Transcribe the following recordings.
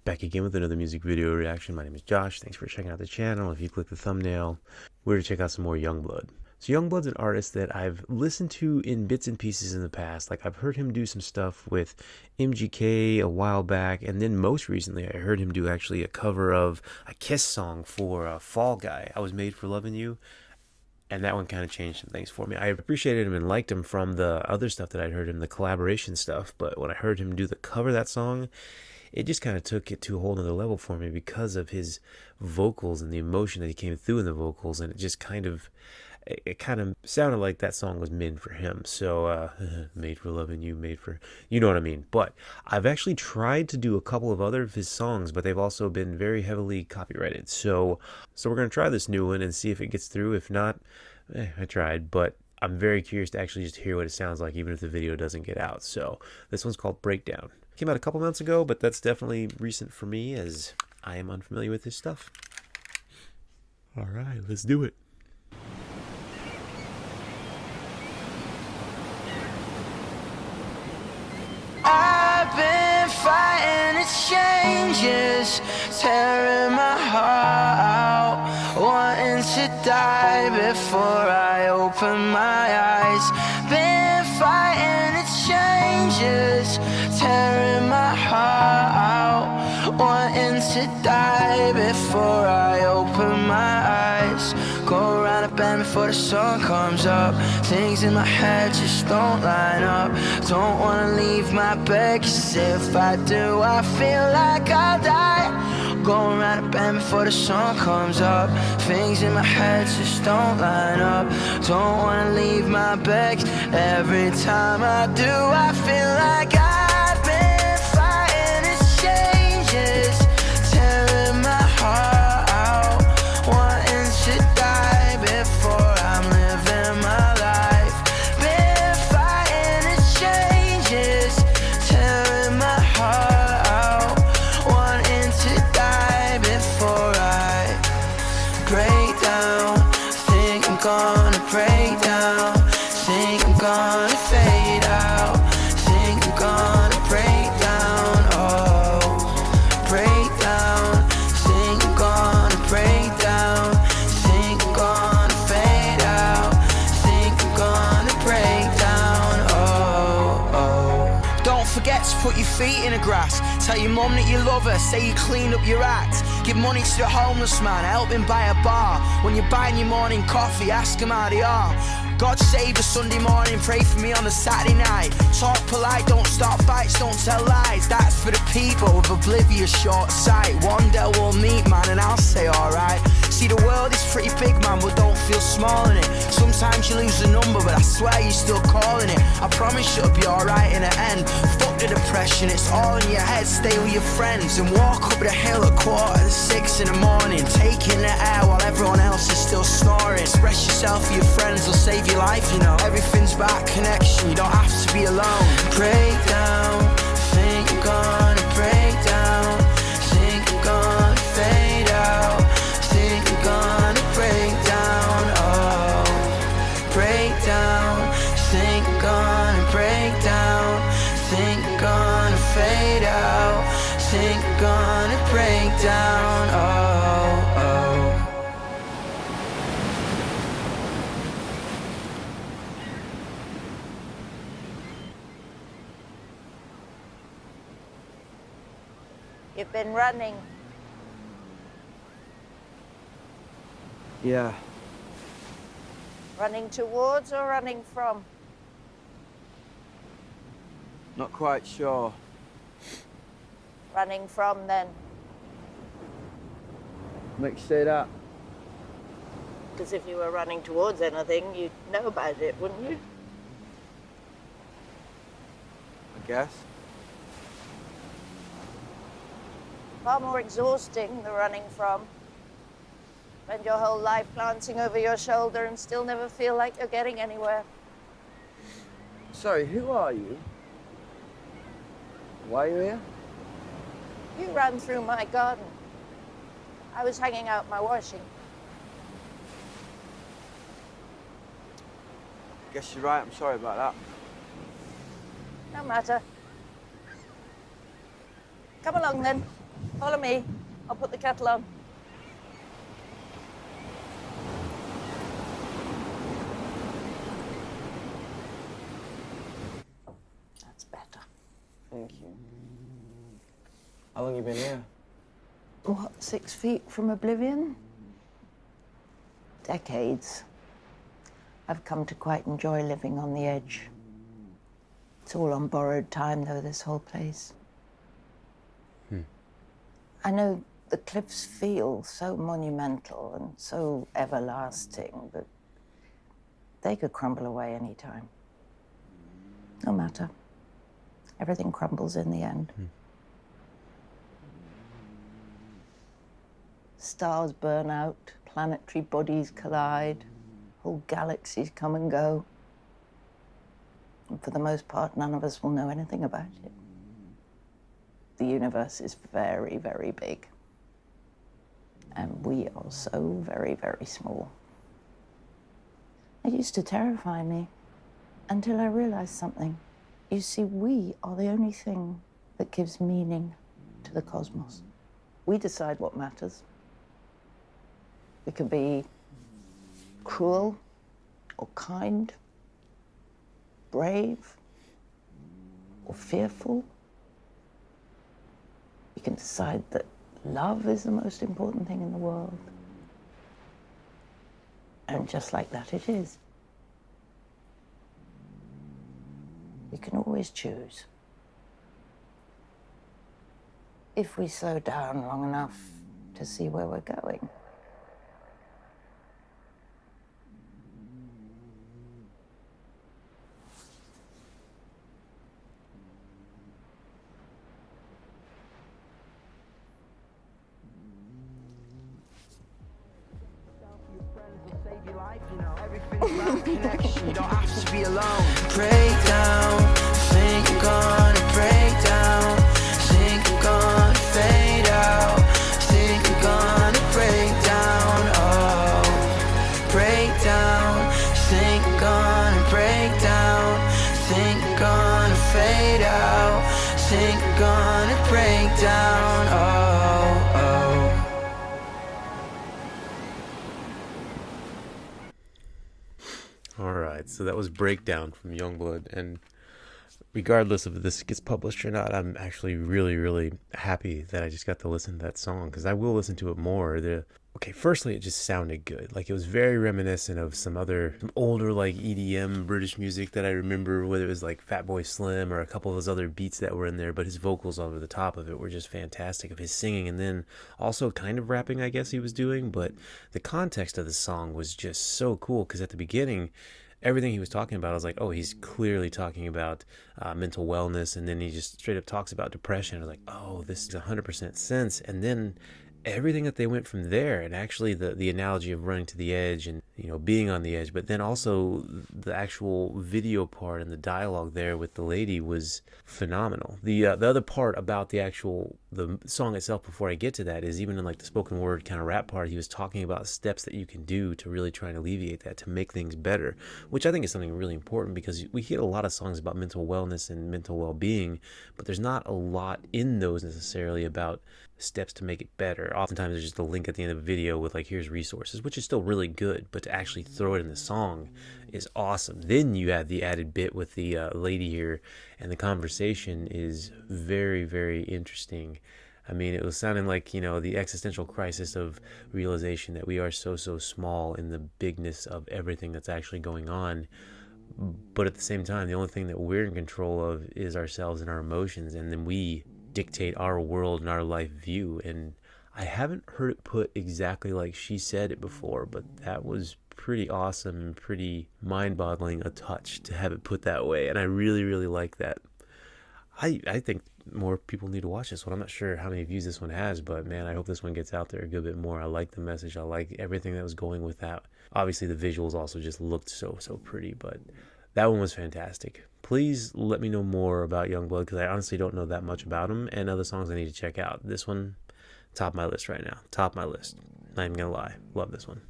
Back again with another music video reaction. My name is Josh. Thanks for checking out the channel. If you click the thumbnail, we're to check out some more YUNGBLUD. So YUNGBLUD's an artist that I've listened to in bits and pieces in the past. Like I've heard him do some stuff with MGK a while back, and then most recently I heard him do actually a cover of a Kiss song for Fall Guy. I Was Made for Loving You. And that one kind of changed some things for me. I appreciated him and liked him from the other stuff that I'd heard him, the collaboration stuff. But when I heard him do the cover of that song, it just kind of took it to a whole nother level for me because of his vocals and the emotion that he came through in the vocals. And it just kind of sounded like that song was meant for him. So, made for loving you, made for, you know what I mean. But I've actually tried to do a couple of other of his songs, but they've also been very heavily copyrighted. So we're going to try this new one and see if it gets through. If not, I tried, but I'm very curious to actually just hear what it sounds like, even if the video doesn't get out. So this one's called Breakdown. Came out a couple months ago, but that's definitely recent for me as I am unfamiliar with his stuff. All right, let's do it. I've been fighting its changes, tearing my heart out, wanting to die before I open my eyes. Been fighting its changes, tearing my heart out, wanting to die before I open my eyes. Go around a bend before the sun comes up. Things in my head just don't line up. Don't wanna leave my bed, 'cause if I do, I feel like I'll die. Go around a bend before the sun comes up. Things in my head just don't line up. Don't wanna leave my bed, 'cause every time I do, I feel like I've been fighting its changes, tearing my heart out, wanting to die before I'm living my life. Been fighting its changes, tearing my heart out, wanting to die before I break down. Think I'm gonna break down. Think I'm gonna fade out. Think I'm gonna break down. Oh, break down. Think I'm gonna break down. Think I'm gonna fade out. Think I'm gonna break down. Oh, oh. Don't forget to put your feet in the grass. Tell your mum that you love her. Say you cleaned up your act. Give money to the homeless man, help him buy a bar. When you're buying your morning coffee, ask him how they are. God save a Sunday morning, pray for me on a Saturday night. Talk polite, don't start fights, don't tell lies. That's for the people with oblivious short sight. One day we'll meet, man, and I'll say alright. See, the world is pretty big, man, but don't feel small in it. Sometimes you lose the number, but I swear you're still calling it. I promise you'll be alright in the end. Fuck the depression, it's all in your head. Stay with your friends and walk up the hill at 5:45 in the morning, taking the air while everyone else is still snoring. Express yourself for your friends, they'll save your life, you know. Everything's about connection, you don't have to be alone. Break down, think I'm gonna break down. Think I'm gonna fade out. Think I'm gonna break down. Oh, break down. Think I'm gonna break down. Think I'm gonna fade out. Think I'm gonna break down. Oh, oh. You've been running. Yeah, Running towards or running from? not quite sure. Running from, then. Makes you say that. Because if you were running towards anything, you'd know about it, wouldn't you? I guess. Far more exhausting, the running from. Spend your whole life glancing over your shoulder and still never feel like you're getting anywhere. Sorry, who are you? Why are you here? You ran through my garden. I was hanging out my washing. Guess you're right, I'm sorry about that. No matter. Come along then. Follow me. I'll put the kettle on. That's better. Thank you. How long you been here? What, 6 feet from oblivion? Decades. I've come to quite enjoy living on the edge. It's all on borrowed time, though, this whole place. I know the cliffs feel so monumental and so everlasting, but they could crumble away any time. No matter. Everything crumbles in the end. Stars burn out, planetary bodies collide, whole galaxies come and go. And for the most part, none of us will know anything about it. The universe is very, very big. And we are so very, very small. It used to terrify me until I realized something. You see, we are the only thing that gives meaning to the cosmos. We decide what matters. We can be cruel or kind, brave or fearful. We can decide that love is the most important thing in the world. And just like that, it is. We can always choose. If we slow down long enough to see where we're going. Connection, you don't have to be alone. Break down, think I'm gonna break down. Think I'm gonna fade out. Think I'm gonna break down. Oh, break down. Think I'm gonna break down. Think I'm gonna fade out. Think I'm gonna break down. Oh, oh. Alright, so that was Breakdown from Youngblood, and regardless of if this gets published or not, I'm actually really, really happy that I just got to listen to that song, because I will listen to it more. Okay, firstly, it just sounded good. Like, it was very reminiscent of some older, like, EDM British music that I remember, whether it was, like, Fatboy Slim or a couple of those other beats that were in there, but his vocals over the top of it were just fantastic, of his singing, and then also kind of rapping, I guess he was doing, but the context of the song was just so cool, because at the beginning, everything he was talking about, I was like, oh, he's clearly talking about mental wellness, and then he just straight up talks about depression. I was like, oh, this is 100% sense, and then everything that they went from there, and actually the analogy of running to the edge and, you know, being on the edge, but then also the actual video part and the dialogue there with the lady was phenomenal. The other part about the song itself, before I get to that, is even in like the spoken word kind of rap part, he was talking about steps that you can do to really try and alleviate that, to make things better, which I think is something really important, because we hear a lot of songs about mental wellness and mental well-being, but there's not a lot in those necessarily about steps to make it better. Oftentimes there's just a link at the end of a video with like, here's resources, which is still really good, but to actually throw it in the song is awesome. Then you add the added bit with the lady here, and the conversation is very, very interesting. I mean, it was sounding like, you know, the existential crisis of realization that we are so small in the bigness of everything that's actually going on. But at the same time, the only thing that we're in control of is ourselves and our emotions, and then we dictate our world and our life view. And I haven't heard it put exactly like she said it before, but that was pretty awesome and pretty mind-boggling a touch to have it put that way, and I really, really like that. I think more people need to watch this one. I'm not sure how many views this one has, but man, I hope this one gets out there a good bit more. I like the message. I like everything that was going with that. Obviously the visuals also just looked so pretty, but that one was fantastic. Please let me know more about Youngblood, because I honestly don't know that much about him, and other songs I need to check out. This one, top of my list right now. Top of my list. Not even gonna lie. Love this one.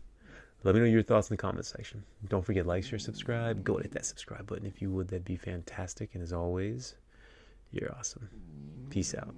Let me know your thoughts in the comment section. Don't forget, like, share, subscribe. Go hit that subscribe button if you would. That'd be fantastic. And as always, you're awesome. Peace out.